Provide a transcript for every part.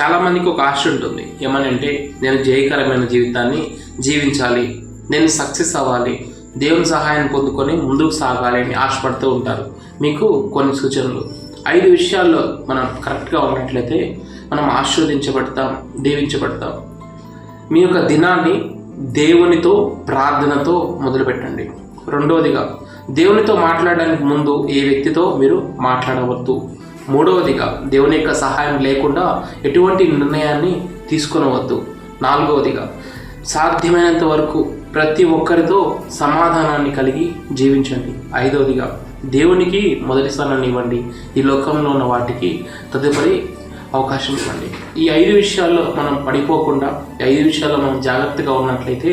చాలామందికి ఒక ఆశ ఉంటుంది, ఏమనంటే నేను జయకరమైన జీవితాన్ని జీవించాలి, నేను సక్సెస్ అవ్వాలి, దేవుని సహాయాన్ని పొందుకొని ముందుకు సాగాలి అని ఆశపడుతూ ఉంటారు. మీకు కొన్ని సూచనలు. 5 విషయాల్లో మనం కరెక్ట్గా ఉన్నట్లయితే మనం ఆశీర్వదించబడతాం, దీవించబడతాం. మీ యొక్క దినాన్ని దేవునితో ప్రార్థనతో మొదలుపెట్టండి. రెండవదిగా, దేవునితో మాట్లాడడానికి ముందు ఏ వ్యక్తితో మీరు మాట్లాడవద్దు. మూడవదిగా, దేవుని యొక్క సహాయం లేకుండా ఎటువంటి నిర్ణయాన్ని తీసుకొనవద్దు. నాలుగవదిగా, సాధ్యమైనంత వరకు ప్రతి ఒక్కరితో సమాధానాన్ని కలిగి జీవించండి. ఐదవదిగా, దేవునికి మొదటి స్థానాన్ని ఇవ్వండి. ఈ లోకంలో ఉన్న వాటికి తదుపరి అవకాశం ఇవ్వండి. ఈ 5 విషయాల్లో మనం పడిపోకుండా, ఈ 5 విషయాల్లో మనం జాగ్రత్తగా ఉన్నట్లయితే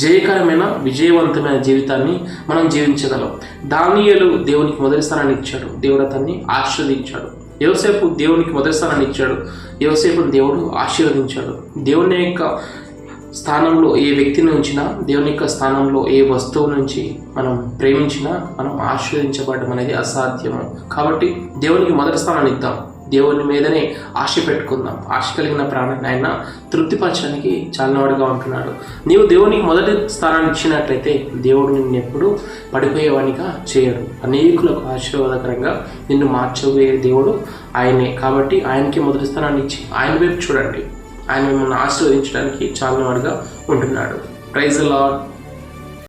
జయకరమైన విజయవంతమైన జీవితాన్ని మనం జీవించగలం. దానియేలు దేవునికి మొదటి స్థానాన్ని ఇచ్చాడు, దేవుడు అతన్ని ఆశీర్వదించాడు. యోసేపు దేవునికి మొదటి స్థానాన్ని ఇచ్చాడు, యోసేపును దేవుడు ఆశీర్వదించాడు. దేవుని యొక్క స్థానంలో ఏ వ్యక్తిని ఉంచినా, దేవుని యొక్క స్థానంలో ఏ వస్తువు నుంచి మనం ప్రేమించినా మనం ఆశీర్వదించబడడం అనేది అసాధ్యము. కాబట్టి దేవునికి మొదటి స్థానాన్ని ఇద్దాం, దేవుని మీదనే ఆశ పెట్టుకుందాం. ఆశ కలిగిన ప్రాణాన్ని ఆయన తృప్తిపరచడానికి చాలినవాడుగా ఉంటున్నాడు. నీవు దేవునికి మొదటి స్థానాన్ని ఇచ్చినట్లయితే దేవుడు నిన్ను ఎప్పుడు పడిపోయేవానిగా చేయడు. అనేకులకు ఆశీర్వాదకరంగా నిన్ను మార్చబోయే దేవుడు ఆయనే. కాబట్టి ఆయనకి మొదటి స్థానాన్ని ఇచ్చి ఆయన వైపు చూడండి. ఆయన మిమ్మల్ని ఆశీర్వదించడానికి చాలినవాడుగా ఉంటున్నాడు. Praise the lord.